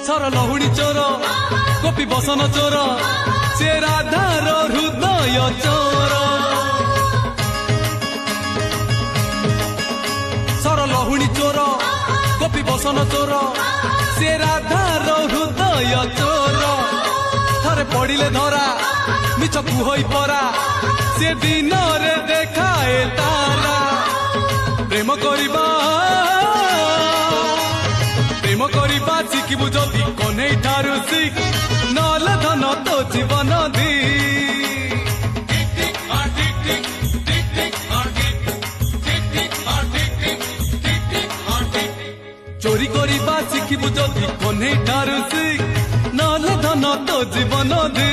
Sir लहुणी चोर गोपी बसन चोर से राधार हृदय चोर सर लहुणी चोर गोपी बसन चोर से राधार हृदय चोर थरे पड़िले धरा मिछ कुहई परा से दिन रे देखाए तारा प्रेम करिबा शिखिबु जदि कन्हई ठारू शिख नले धन तो जीवन दी चोरी करिबा शिखिबु जदि कन्हई ठारू शिख नले धन तो जीवन दी।